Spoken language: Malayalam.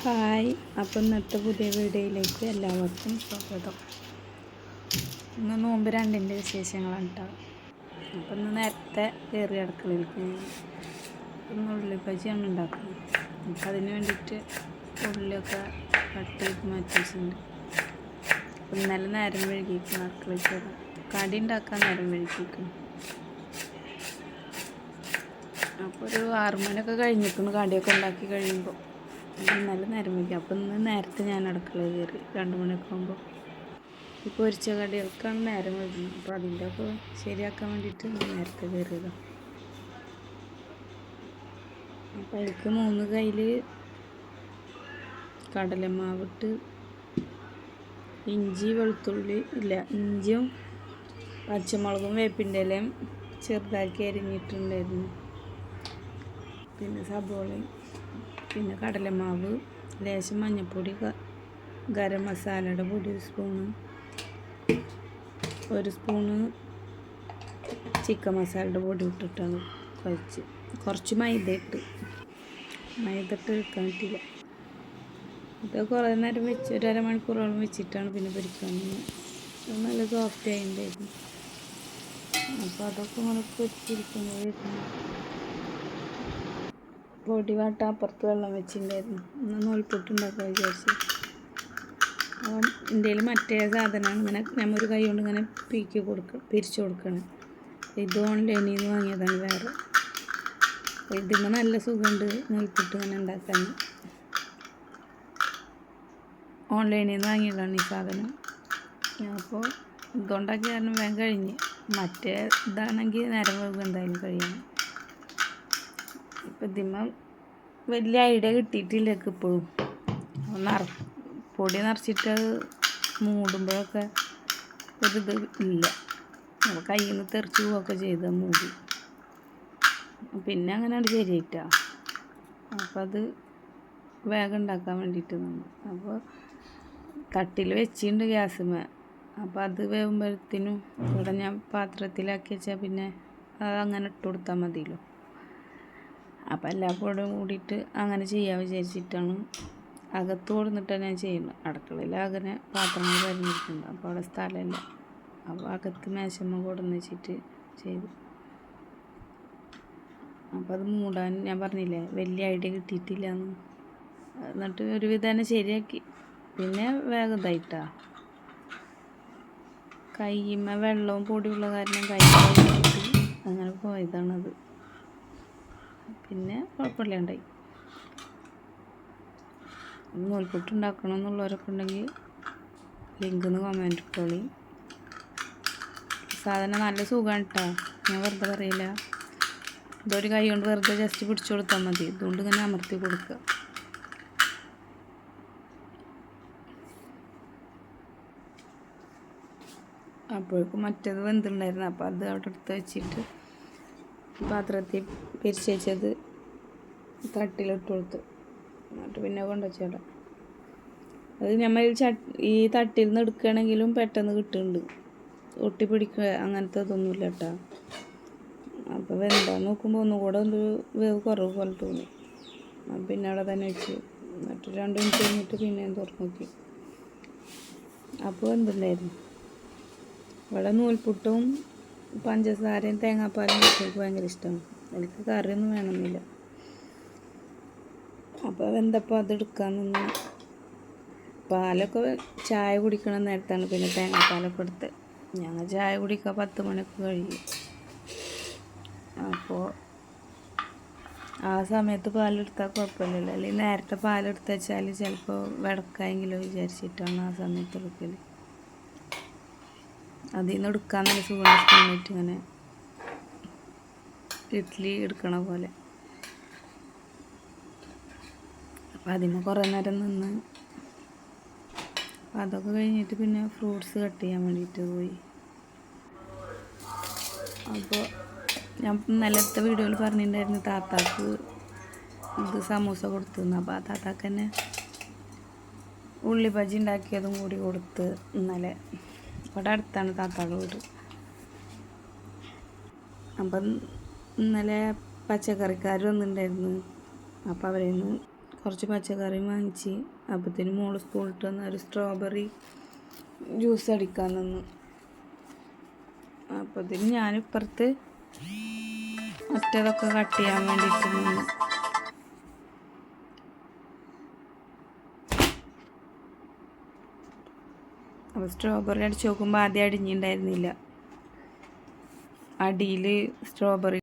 ഹായ്, അപ്പം ഇന്നത്തെ പുതിയ വീഡിയോയിലേക്ക് എല്ലാവർക്കും സ്വാഗതം. ഇന്ന് നോമ്പ് രണ്ടിൻ്റെ വിശേഷങ്ങളാണ് കേട്ടോ. അപ്പം ഇന്ന് നേരത്തെ കയറി അടുക്കളയിലേക്ക് ഇന്ന് ഉള്ളിപ്പജിയാണ് ഉണ്ടാക്കുന്നത്. അപ്പം അതിന് വേണ്ടിയിട്ട് ഉള്ളിയൊക്കെ കട്ട് ചെയ്ത് മാറ്റി വെച്ചിട്ടുണ്ട്. അപ്പം ഇന്നലെ നേരം വഴുകിയിരിക്കണം അടുക്കളയിൽ കയറാം. കടി ഉണ്ടാക്കാൻ നേരം വഴുകിയിരിക്കണം. അപ്പോൾ ഒരു 6 മണിയൊക്കെ കഴിഞ്ഞിരിക്കുന്നു കടിയൊക്കെ ഉണ്ടാക്കി കഴിയുമ്പോൾ. ഇന്നലെ നേരം വയ്ക്കും. അപ്പം ഇന്ന് നേരത്തെ ഞാൻ അടുക്കളയിൽ കയറി 2 മണിയൊക്കെ ആകുമ്പോൾ. ഈ പൊരിച്ച കടികൾക്കാണ് നേരം വയ്ക്കുന്നത്. അപ്പോൾ അതിൻ്റെ ഒക്കെ ശരിയാക്കാൻ വേണ്ടിയിട്ട് നേരത്തെ കയറിയതാണ്. അപ്പം അതിലേക്ക് 3 കയ്യിൽ കടലമാവിട്ട് ഇഞ്ചി വെളുത്തുള്ളി ഇഞ്ചിയും പച്ചമുളകും വേപ്പിൻ്റെ ഇലയും ചെറുതാക്കി അരിഞ്ഞിട്ടുണ്ടായിരുന്നു. പിന്നെ സബോളയും പിന്നെ കടലമാവ്, ലേശം മഞ്ഞൾപ്പൊടി, ഗരം മസാലയുടെ പൊടി 1 സ്പൂണ്, 1 സ്പൂണ് ചിക്കൻ മസാലയുടെ പൊടി ഇട്ടിട്ടാണ് കുഴച്ച്. കുറച്ച് മൈദ ഇട്ട് വെക്കാൻ പറ്റില്ല. ഇത് കുറേ നേരം വെച്ച് ഒരു അരമണിക്കൂറോളം വെച്ചിട്ടാണ് പിന്നെ പൊരിക്കാൻ. നല്ല സോഫ്റ്റ് ആയിട്ടുണ്ടായിരുന്നു. അപ്പോൾ അതൊക്കെ ഇങ്ങനെ പൊരിച്ചിരിക്കുന്നത് പൊടി വാട്ട അപ്പുറത്ത് വെള്ളം വെച്ചിട്ടുണ്ടായിരുന്നു. ഇന്ന് നൂൽപുട്ടുണ്ടാക്കാൻ വിചാരിച്ചു. അപ്പം ഇന്ത്യയിൽ മറ്റേ സാധനമാണ് ഇങ്ങനെ നമ്മൊരു കൈ കൊണ്ട് ഇങ്ങനെ പിരിച്ചു കൊടുക്കണം. ഇത് ഓൺലൈനിൽ നിന്ന് വാങ്ങിയതാണ് വേറെ. ഇതിന് നല്ല സുഖമുണ്ട് നൂൽപുട്ട് ഇങ്ങനെ ഉണ്ടാക്കാൻ. ഓൺലൈനിൽ നിന്ന് വാങ്ങിയതാണ് ഈ സാധനം. അപ്പോൾ ഇതുകൊണ്ടാക്കി കാരണം വേഗം കഴിഞ്ഞ്. മറ്റേ ഇതാണെങ്കിൽ നേരം വൈകും എന്തായാലും കഴിയണം. ഇപ്പം ഇതിമ്മ വലിയ ഐഡിയ കിട്ടിയിട്ടില്ല ഇപ്പോഴും. പൊടി നിറച്ചിട്ട് മൂടുമ്പോഴൊക്കെ ഒരിത് ഇല്ല. അപ്പോൾ കയ്യിൽ നിന്ന് തെറിച്ച് പോവുകയൊക്കെ ചെയ്ത് മൂടി. പിന്നെ അങ്ങനെ അത് ശരിയായിട്ടാ. അപ്പോൾ അത് വേഗം ഉണ്ടാക്കാൻ വേണ്ടിയിട്ട് നിന്നു. അപ്പോൾ തട്ടിൽ വെച്ചിട്ടുണ്ട് ഗ്യാസുമ്മ. അപ്പോൾ അത് വേകുമ്പോഴത്തേനും ഇവിടെ ഞാൻ പാത്രത്തിലാക്കി വെച്ചാൽ പിന്നെ അത് അങ്ങനെ ഇട്ട് കൊടുത്താൽ മതിയല്ലോ. അപ്പം എല്ലാ പൊടിയും കൂടിയിട്ട് അങ്ങനെ ചെയ്യാൻ വിചാരിച്ചിട്ടാണ് അകത്ത് കൊടുന്നിട്ടാണ് ഞാൻ ചെയ്യുന്നത്. അടുക്കളയിൽ അങ്ങനെ പാത്രങ്ങൾ കഴിഞ്ഞിട്ടുണ്ട്. അപ്പോൾ അവിടെ സ്ഥലമില്ല. അപ്പോൾ അകത്ത് മേശമ്മ കൊടുന്ന് വെച്ചിട്ട് ചെയ്തു. അപ്പോൾ അത് മൂടാൻ ഞാൻ പറഞ്ഞില്ലേ വലിയ ഐഡിയ കിട്ടിയിട്ടില്ല എന്ന്. എന്നിട്ട് ഒരു വിധാനം ശരിയാക്കി. പിന്നെ വേഗം ഇതായിട്ടാ കയ്യുമ്മ വെള്ളവും പൊടിയുള്ള കാരണം കൈ അങ്ങനെ പോയതാണത്. പിന്നെ കുഴപ്പമില്ലാണ്ടായി. നൂൽപുട്ട് ഉണ്ടാക്കണം എന്നുള്ളവരൊക്കെ ഉണ്ടെങ്കിൽ ലിങ്കിന്ന് കമൻറ്റ് ഇട്ടോളി. സാധനം നല്ല സുഖമാണ് കേട്ടോ. ഞാൻ വെറുതെ പറയില്ല. ഇതൊരു കൈ കൊണ്ട് വെറുതെ ജസ്റ്റ് പിടിച്ചു കൊടുത്താൽ മതി. ഇതുകൊണ്ട് ഇങ്ങനെ അമർത്തി കൊടുക്കുക. അപ്പോഴേക്കും മറ്റേത് വെന്തുണ്ടായിരുന്നു. അപ്പോൾ അത് അവിടെ എടുത്ത് വെച്ചിട്ട് പാത്രത്തിൽ പിരിച്ച് വെച്ചത് തട്ടിലിട്ട് കൊടുത്ത് എന്നിട്ട് പിന്നെ കൊണ്ടുവച്ചേടാം. അത് നമ്മൾ ഈ തട്ടിൽ നിന്ന് എടുക്കുകയാണെങ്കിലും പെട്ടെന്ന് കിട്ടുന്നുണ്ട്. ഒട്ടിപ്പിടിക്കുക അങ്ങനത്തെ ഇതൊന്നുമില്ല കേട്ടോ. അപ്പോൾ വെന്താ നോക്കുമ്പോൾ ഒന്നുകൂടെ വേവ് കുറവ് പോലെ തോന്നി. പിന്നെ അവിടെ തന്നെ വെച്ച് എന്നിട്ട് 2 മിനിറ്റ് കഴിഞ്ഞിട്ട് പിന്നെ തുറന്ന് നോക്കി. അപ്പോൾ എന്തുണ്ടായിരുന്നു ഇവിടെ നൂൽപുട്ടും പഞ്ചസാരയും തേങ്ങാപ്പാലും കുട്ടികൾക്ക് ഭയങ്കര ഇഷ്ടമാണ്. എനിക്ക് കറിയൊന്നും വേണമെന്നില്ല. അപ്പോൾ വെന്തപ്പോൾ അതെടുക്കാൻ നിന്ന് പാലൊക്കെ ചായ കുടിക്കണ നേരത്താണ് പിന്നെ തേങ്ങാപ്പാലൊക്കെ എടുത്ത്. ഞങ്ങൾ ചായ കുടിക്കാൻ 10 മണിയൊക്കെ കഴിയും. അപ്പോൾ ആ സമയത്ത് പാലെടുത്താൽ കുഴപ്പമില്ലല്ലോ. അല്ലെങ്കിൽ നേരത്തെ പാലെടുത്ത് വെച്ചാൽ ചിലപ്പോൾ വിടക്കായെങ്കിലോ വിചാരിച്ചിട്ടാണ് ആ സമയത്ത് എടുക്കൽ. അതിൽ നിന്ന് എടുക്കാൻ നല്ല സുഖമായിട്ട് ഇങ്ങനെ ഇഡ്ഡലി എടുക്കണ പോലെ. അപ്പോൾ അതിന് കുറേ നേരം നിന്ന് അതൊക്കെ കഴിഞ്ഞിട്ട് പിന്നെ ഫ്രൂട്ട്സ് കട്ട് ചെയ്യാൻ വേണ്ടിയിട്ട് പോയി. അപ്പോൾ ഞാൻ ഇന്നലത്തെ വീഡിയോയിൽ പറഞ്ഞിട്ടുണ്ടായിരുന്നു താത്താക്ക് ഇത് സമൂസ കൊടുത്തുനിന്ന്. അപ്പോൾ ആ താത്താക്ക് തന്നെ ഉള്ളിബജി ഉണ്ടാക്കിയതും കൂടി കൊടുത്ത് ഇന്നലെ. ഇവിടെ അടുത്താണ് താത്താടെ വീട്. അപ്പം ഇന്നലെ പച്ചക്കറിക്കാർ വന്നിട്ടുണ്ടായിരുന്നു. അപ്പോൾ അവരിൽ നിന്ന് കുറച്ച് പച്ചക്കറിയും വാങ്ങിച്ച്. അപ്പത്തിന് മോള് സ്കൂളിട്ട് വന്ന ഒരു സ്ട്രോബെറി ജ്യൂസ് അടിക്കാൻ നിന്നു. അപ്പത്തിന് ഞാനിപ്പുറത്ത് മറ്റേതൊക്കെ കട്ട് ചെയ്യാൻ വേണ്ടിയിട്ട് നിന്നു. അപ്പോൾ സ്ട്രോബെറി അടിച്ച് നോക്കുമ്പോൾ ആദ്യം അടിഞ്ഞിട്ടുണ്ടായിരുന്നില്ല. അടിയിൽ സ്ട്രോബെറി